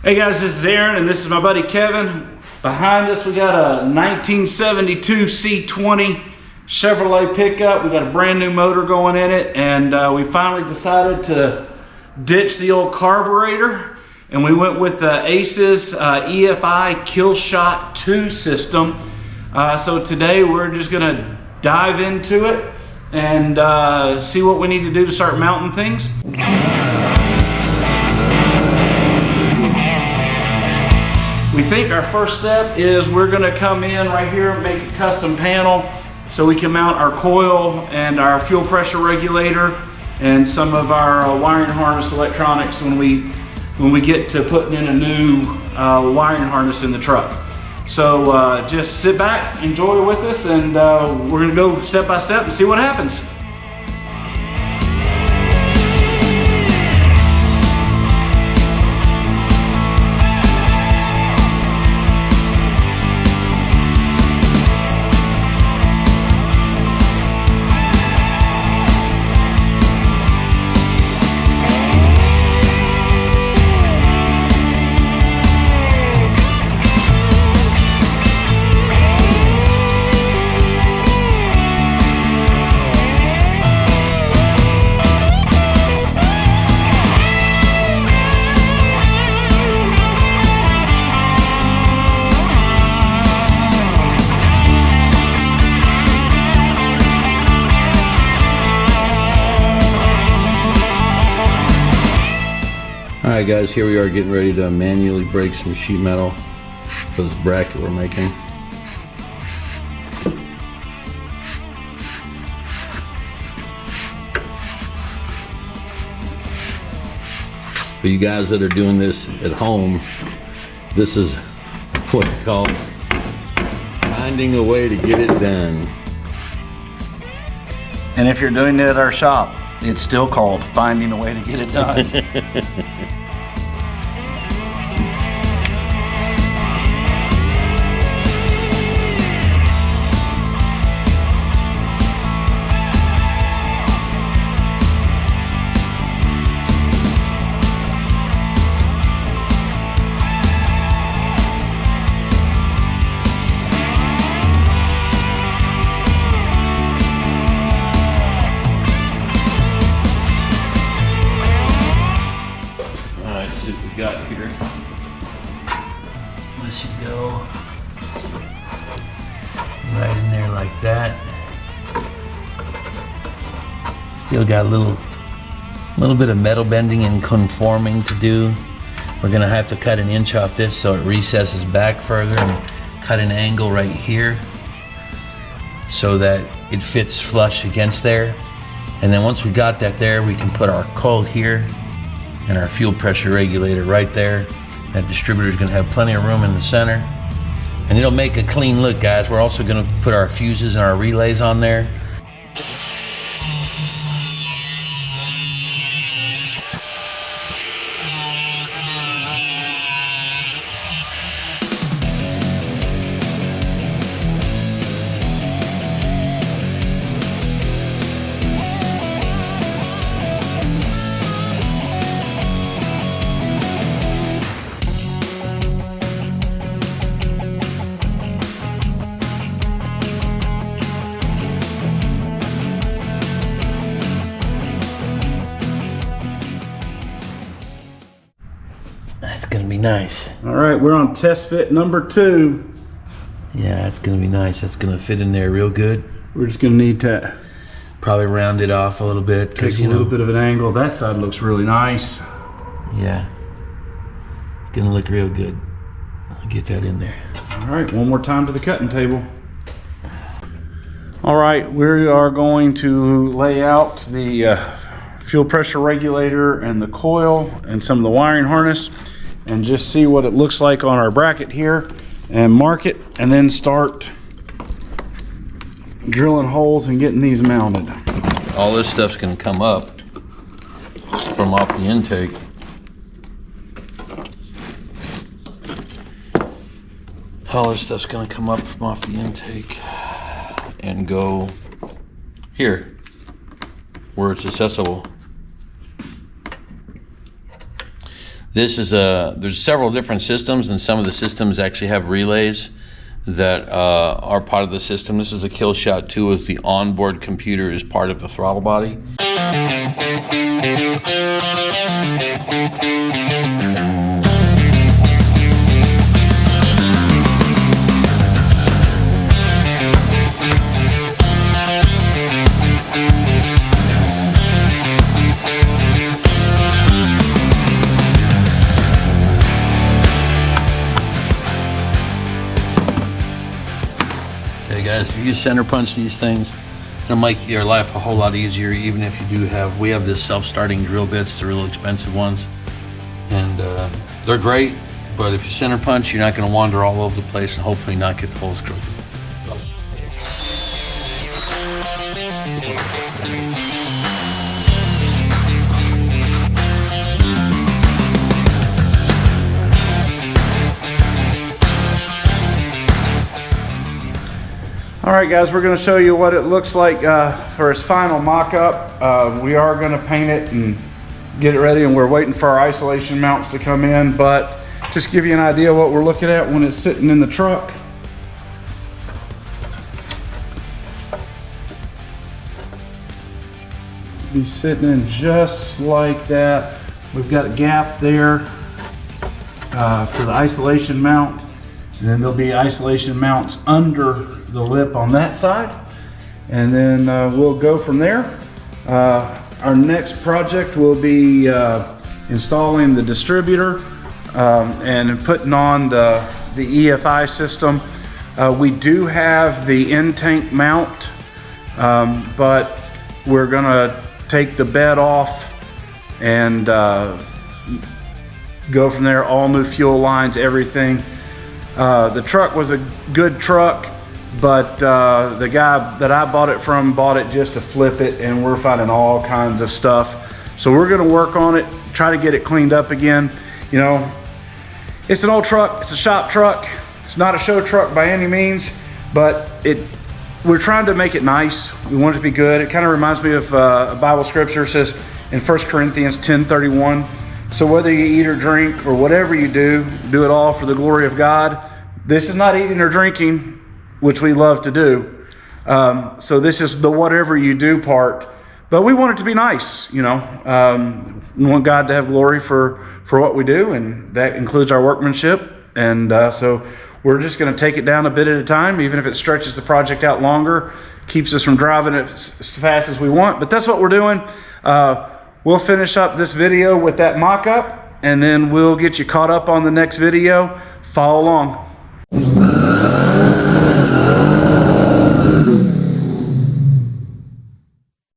Hey guys, this is Aaron and this is my buddy Kevin. Behind us we got a 1972 C20 Chevrolet pickup. We got a brand new motor going in it, and we finally decided to ditch the old carburetor, and we went with the ACES EFI killshot 2 system. So today we're just gonna dive into it and see what we need to do to start mounting things. We think our first step is we're gonna come in right here and make a custom panel so we can mount our coil and our fuel pressure regulator and some of our wiring harness electronics when we get to putting in a new wiring harness in the truck. So just sit back, enjoy with us, and we're gonna go step by step and see what happens. Alright guys, here we are getting ready to manually break some sheet metal for this bracket we're making. For you guys that are doing this at home, this is what's called finding a way to get it done. And if you're doing it at our shop, it's still called finding a way to get it done. Got here. This should go right in there like that. Still got a little bit of metal bending and conforming to do. We're gonna have to cut an inch off this so it recesses back further, and cut an angle right here so that it fits flush against there. And then once we got that there, we can put our coil here and our fuel pressure regulator right there. That distributor is gonna have plenty of room in the center, and it'll make a clean look, guys. We're also gonna put our fuses and our relays on there. That's gonna be nice. All right, we're on test fit number 2. Yeah, that's gonna be nice. That's gonna fit in there real good. We're just gonna need to Probably round it off a little bit. take a little bit of an angle. That side looks really nice. Yeah, it's gonna look real good. I'll get that in there. All right, one more time to the cutting table. All right, we are going to lay out the fuel pressure regulator and the coil and some of the wiring harness and just see what it looks like on our bracket here and mark it, and then start drilling holes and getting these mounted. All this stuff's gonna come up from off the intake. All this stuff's gonna come up from off the intake and go here where it's accessible. This is there's several different systems, and some of the systems actually have relays that are part of the system. This is a killshot 2 with the onboard computer as part of the throttle body. Okay guys, if you center punch these things, it'll make your life a whole lot easier, even if you do have, we have this self-starting drill bits, the real expensive ones. And they're great, but if you center punch, you're not gonna wander all over the place and hopefully not get the holes crooked. All right, guys, we're going to show you what it looks like for its final mock-up. We are going to paint it and get it ready, and we're waiting for our isolation mounts to come in, but just give you an idea of what we're looking at when it's sitting in the truck. Be sitting in just like that. We've got a gap there for the isolation mount, and then there'll be isolation mounts under the lip on that side, and then we'll go from there. Our next project will be installing the distributor and putting on the EFI system. We do have the in-tank mount, but we're gonna take the bed off and go from there. All new fuel lines, everything. The truck was a good truck, but the guy that I bought it from bought it just to flip it, and we're finding all kinds of stuff. So we're gonna work on it, try to get it cleaned up again. You know, it's an old truck, it's a shop truck. It's not a show truck by any means, but we're trying to make it nice. We want it to be good. It kind of reminds me of a Bible scripture. It says in 1 Corinthians 10:31, so whether you eat or drink or whatever you do, do it all for the glory of God. This is not eating or drinking, which we love to do. So this is the whatever you do part, but we want it to be nice, you know. We want God to have glory for what we do, and that includes our workmanship. And so we're just gonna take it down a bit at a time, even if it stretches the project out longer, keeps us from driving it as fast as we want, but that's what we're doing. We'll finish up this video with that mock-up, and then we'll get you caught up on the next video. Follow along.